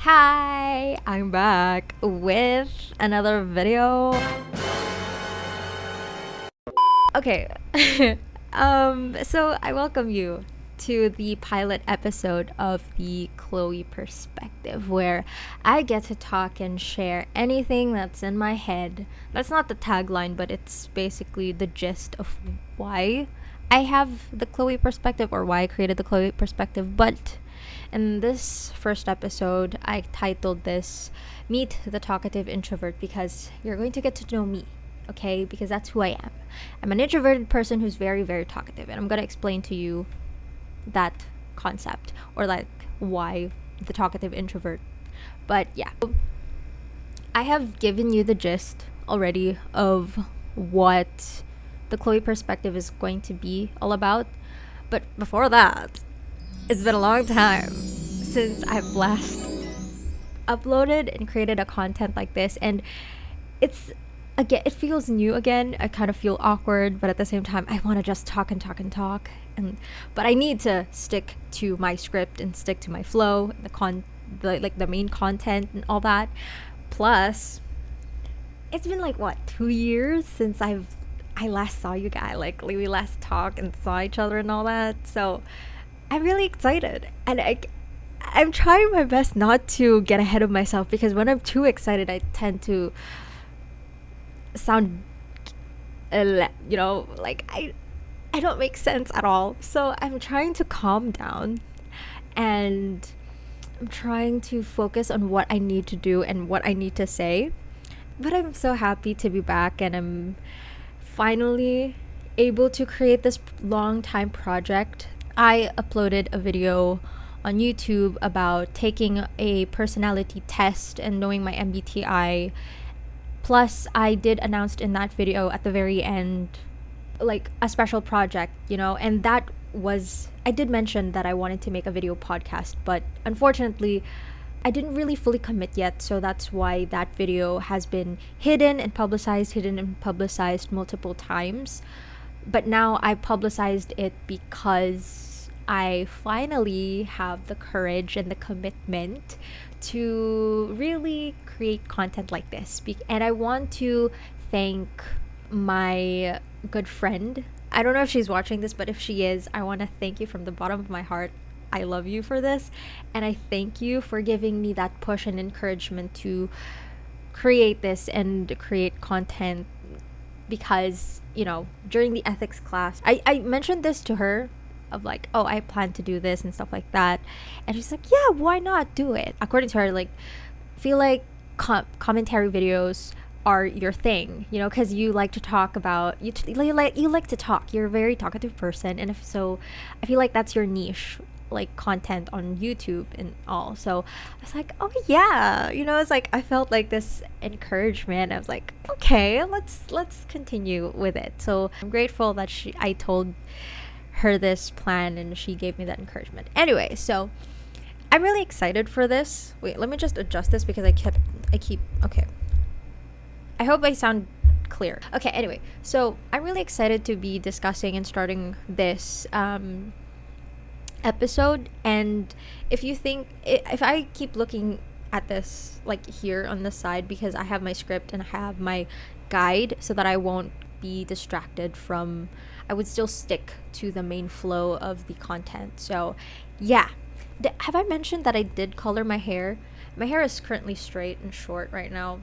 Hi, I'm back with another video. Okay. So I welcome you to the pilot episode of the Cloie perspective, where I get to talk and share anything that's in my head. That's not the tagline, but it's basically the gist of why I have the Cloie perspective, or why I created the Cloie perspective. But in this first episode, I titled this Meet the Talkative Introvert, because you're going to get to know me, okay? Because that's who I am. I'm an introverted person who's very, very talkative, and I'm going to explain to you that concept, or like why the talkative introvert. But yeah, I have given you the gist already of what the Cloie perspective is going to be all about. But before that, it's been a long time since I've last uploaded and created a content like this, and it's again, it feels new again. I kind of feel awkward, but at the same time, I want to just talk and talk and talk. But I need to stick to my script and stick to my flow, the main content and all that. Plus, it's been like what, 2 years since I last saw you guys. Like we last talked and saw each other and all that. So I'm really excited, and I'm trying my best not to get ahead of myself, because when I'm too excited, I tend to sound, like I don't make sense at all. So I'm trying to calm down, and I'm trying to focus on what I need to do and what I need to say. But I'm so happy to be back, and I'm finally able to create this long time project. I uploaded a video on YouTube about taking a personality test and knowing my MBTI. Plus, I did announce in that video at the very end, like a special project, and that was, I did mention that I wanted to make a video podcast, but unfortunately, I didn't really fully commit yet. So that's why that video has been hidden and publicized multiple times. But now I publicized it because I finally have the courage and the commitment to really create content like this. And I want to thank my good friend. I don't know if she's watching this, but if she is, I want to thank you from the bottom of my heart. I love you for this, and I thank you for giving me that push and encouragement to create this and create content. Because during the ethics class, I mentioned this to her, of like, oh, I plan to do this and stuff like that, and she's like, yeah, why not do it? According to her, like, feel like commentary videos are your thing, because you like to talk about, you like to talk, you're a very talkative person, and if so, I feel like that's your niche, like content on YouTube and all. So I was like, oh yeah, it's like I felt like this encouragement. I was like, okay, let's continue with it. So I'm grateful that I told her this plan and she gave me that encouragement. Anyway, so I'm really excited for this. Wait, let me just adjust this, because I keep okay. I hope I sound clear. Okay, anyway, so I'm really excited to be discussing and starting this episode. And if I keep looking at this, like here on the side, because I have my script and I have my guide, so that I won't be distracted from, I would still stick to the main flow of the content. So yeah, have I mentioned that I did color my hair? My hair is currently straight and short right now.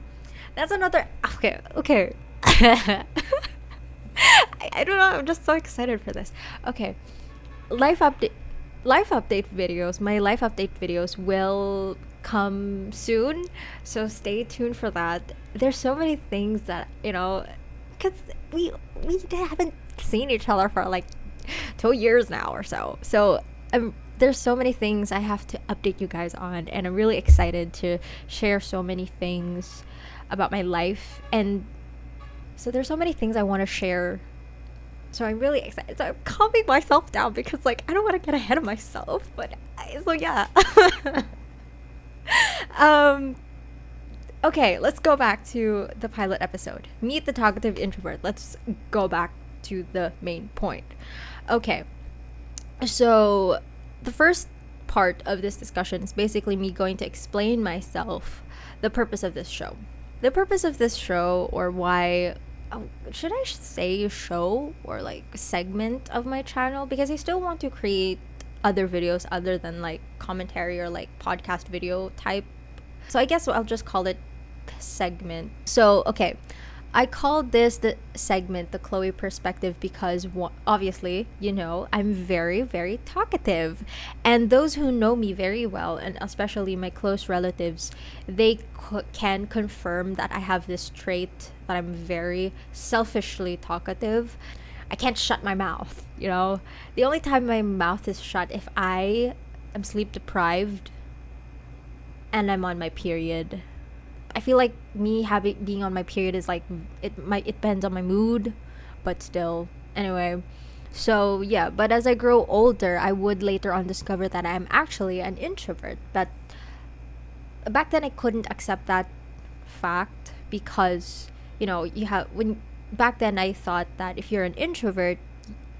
That's another okay. I don't know, I'm just so excited for this. Okay, life update videos. My life update videos will come soon, so stay tuned for that. There's so many things that, because we haven't seen each other for like 2 years now or so there's so many things I have to update you guys on, and I'm really excited to share so many things about my life. And so there's so many things I want to share. So I'm really excited. So I'm calming myself down, because like I don't want to get ahead of myself. But so yeah. Okay, let's go back to the pilot episode. Meet the talkative introvert. Let's go back to the main point. Okay. So the first part of this discussion is basically me going to explain myself the purpose of this show. The purpose of this show, or why, should I say show or like segment of my channel, because I still want to create other videos other than like commentary or like podcast video type. So I guess I'll just call it segment. So, okay. I called this the segment the Cloie perspective because obviously, I'm very, very talkative. And those who know me very well, and especially my close relatives, they can confirm that I have this trait that I'm very selfishly talkative. I can't shut my mouth, The only time my mouth is shut if I am sleep deprived and I'm on my period. I feel like me being on my period is like it depends on my mood, but still. Anyway, so yeah, but as I grow older, I would later on discover that I'm actually an introvert. But back then I couldn't accept that fact because, back then I thought that if you're an introvert,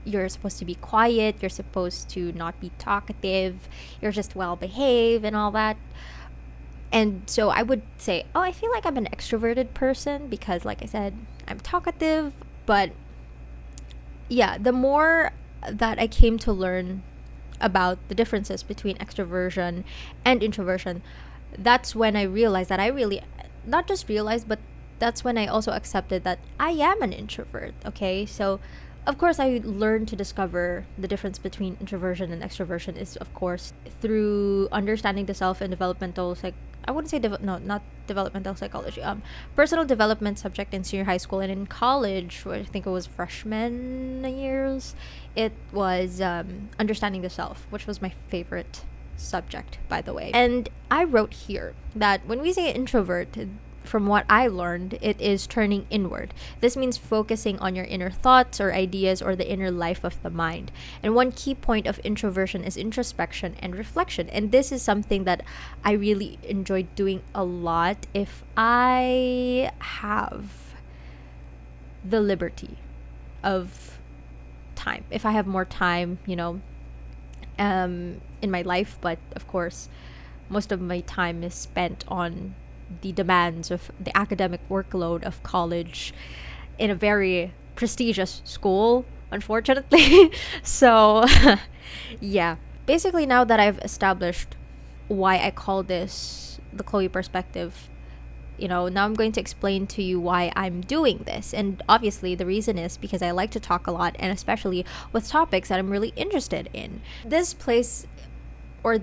you're supposed to be quiet, you're supposed to not be talkative, you're just well behaved and all that. And so I would say, I feel like I'm an extroverted person because, like I said, I'm talkative. But yeah, the more that I came to learn about the differences between extroversion and introversion, that's when I realized that not just realized, but that's when I also accepted that I am an introvert. Okay, so of course I learned to discover the difference between introversion and extroversion is, of course, through understanding the self and developmental I wouldn't say not developmental psychology. Personal development subject in senior high school, and in college, I think it was freshman years. It was understanding the self, which was my favorite subject, by the way. And I wrote here that when we say introvert, from what I learned, it is turning inward. This means focusing on your inner thoughts or ideas or the inner life of the mind. And one key point of introversion is introspection and reflection. And this is something that I really enjoy doing a lot if I have the liberty of time. If I have more time, in my life. But of course, most of my time is spent on the demands of the academic workload of college in a very prestigious school, unfortunately. So yeah, basically, now that I've established why I call this the Cloie perspective, now I'm going to explain to you why I'm doing this. And obviously the reason is because I like to talk a lot, and especially with topics that I'm really interested in. This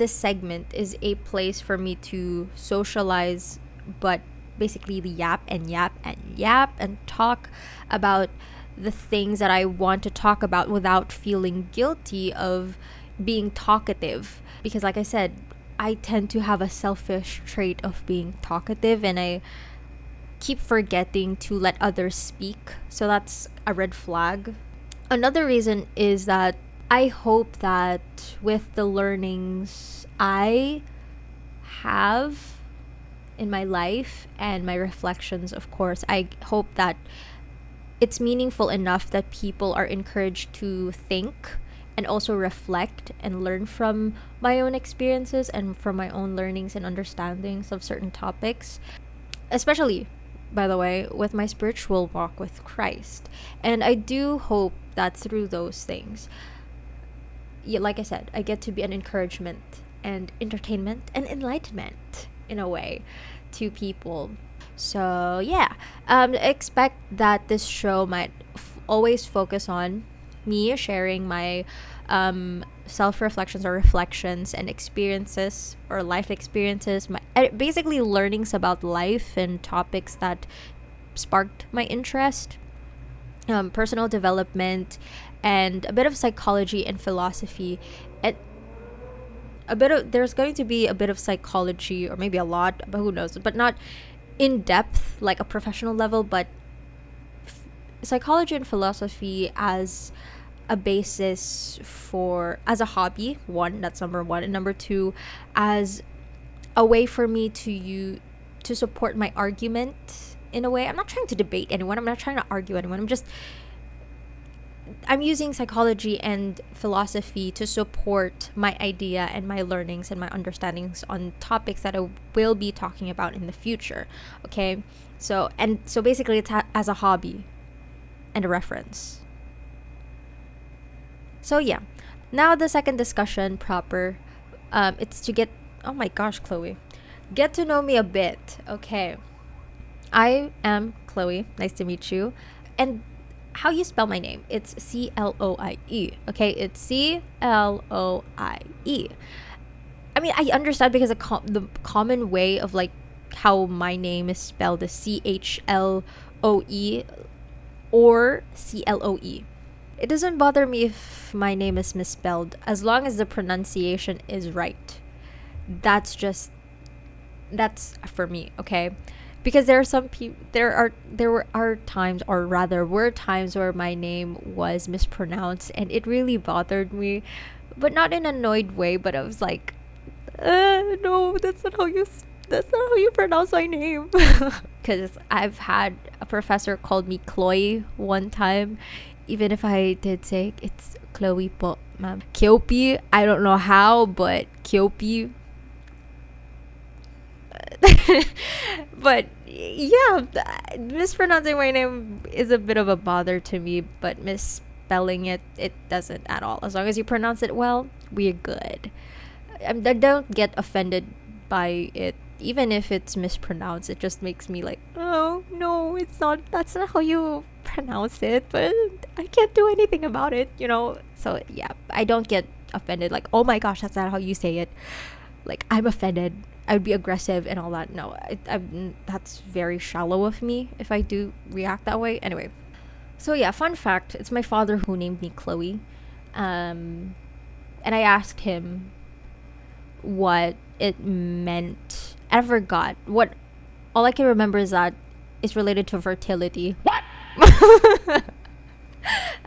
segment is a place for me to socialize, but basically yap and talk about the things that I want to talk about without feeling guilty of being talkative. Because like I said, I tend to have a selfish trait of being talkative, and I keep forgetting to let others speak. So that's a red flag. Another reason is that I hope that with the learnings I have in my life and my reflections, of course, I hope that it's meaningful enough that people are encouraged to think and also reflect and learn from my own experiences and from my own learnings and understandings of certain topics, especially, by the way, with my spiritual walk with Christ. And I do hope that through those things, like I said, I get to be an encouragement and entertainment and enlightenment in a way to people. So yeah, expect that this show might always focus on me sharing my self-reflections or reflections and experiences or life experiences, basically learnings about life and topics that sparked my interest, personal development, and a bit of psychology and philosophy. And there's going to be a bit of psychology, or maybe a lot, but who knows, but not in depth like a professional level, but psychology and philosophy as a basis as a hobby. That's number one. And number two, as a way for me to support my argument in a way. I'm not trying to debate anyone, I'm not trying to argue anyone, I'm just I'm using psychology and philosophy to support my idea and my learnings and my understandings on topics that I will be talking about in the future. Okay, so basically it's as a hobby and a reference. So yeah, now the second discussion proper, it's to get, oh my gosh, Cloie, get to know me a bit. Okay, I am Cloie. Nice to meet you. And how you spell my name? It's Cloie. Okay, it's Cloie. I mean, I understand because the common way of like how my name is spelled is Chloe or Cloe. It doesn't bother me if my name is misspelled as long as the pronunciation is right. That's for me, okay? Because there are some people, were times where my name was mispronounced and it really bothered me, but not in an annoyed way, but I was like, no, that's not how you pronounce my name. Because I've had a professor called me Cloie one time, even if I did say it's Cloie po, ma'am. Kyopi, I don't know how, but Kyopi. But yeah, mispronouncing my name is a bit of a bother to me, but misspelling it doesn't at all. As long as you pronounce it well, we're good. I don't get offended by it, even if it's mispronounced. It just makes me like, oh no, that's not how you pronounce it, but I can't do anything about it, so yeah, I don't get offended like, oh my gosh, that's not how you say it. Like, I'm offended, I would be aggressive and all that. No, that's very shallow of me if I do react that way. Anyway, so yeah, fun fact, it's my father who named me Cloie. And I asked him what it meant. I forgot. All I can remember is that it's related to fertility. What?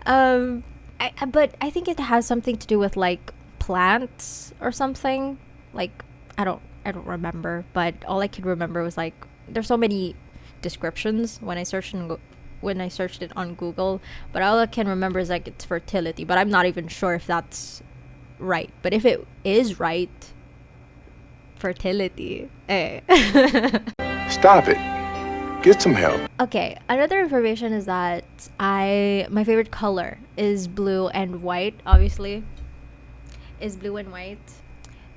But I think it has something to do with like plants or something. Like, I don't remember, but all I could remember was like there's so many descriptions when I searched it on Google, but all I can remember is like it's fertility, but I'm not even sure if that's right. But if it is right, fertility. Hey. Stop it. Get some help. Okay, another information is that my favorite color is blue and white, obviously. Is blue and white.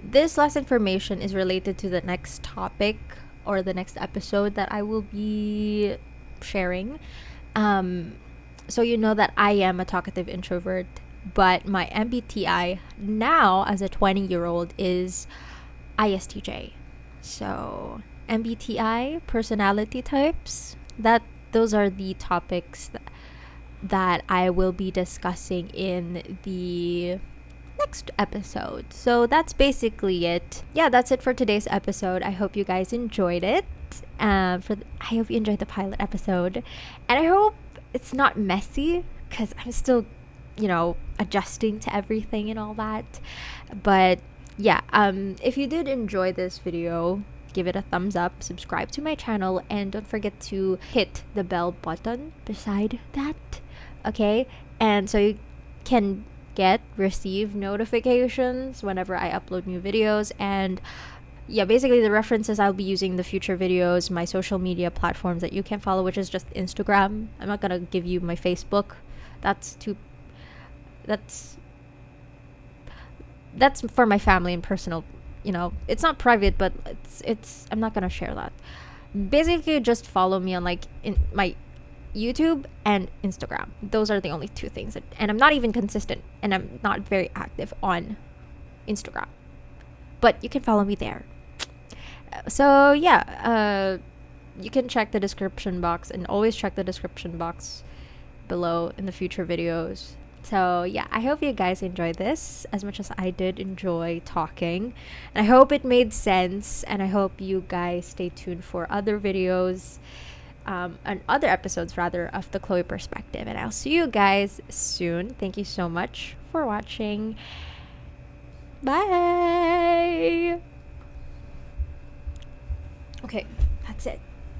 This last information is related to the next topic or the next episode that I will be sharing. So you know that I am a talkative introvert, but my MBTI now as a 20-year-old is ISTJ. So MBTI, personality types, those are the topics that I will be discussing in the next episode. So that's basically it. Yeah, that's it for today's episode. I hope you guys enjoyed it. I hope you enjoyed the pilot episode, and I hope it's not messy because I'm still, adjusting to everything and all that. But yeah, if you did enjoy this video, give it a thumbs up, subscribe to my channel, and don't forget to hit the bell button beside that. Okay, and so you can receive notifications whenever I upload new videos. And yeah, basically the references I'll be using in the future videos, my social media platforms that you can follow, which is just Instagram. I'm not gonna give you my Facebook. That's for my family and personal, it's not private, but it's I'm not gonna share that. Basically just follow me on like in my YouTube and Instagram. Those are the only two things and I'm not even consistent, and I'm not very active on Instagram, but you can follow me there. So yeah, you can check the description box, and always check the description box below in the future videos. So yeah, I hope you guys enjoyed this as much as I did enjoy talking, and I hope it made sense, and I hope you guys stay tuned for other videos and other episodes rather of the Cloie perspective, and I'll see you guys soon. Thank you so much for watching. Bye. Okay, that's it.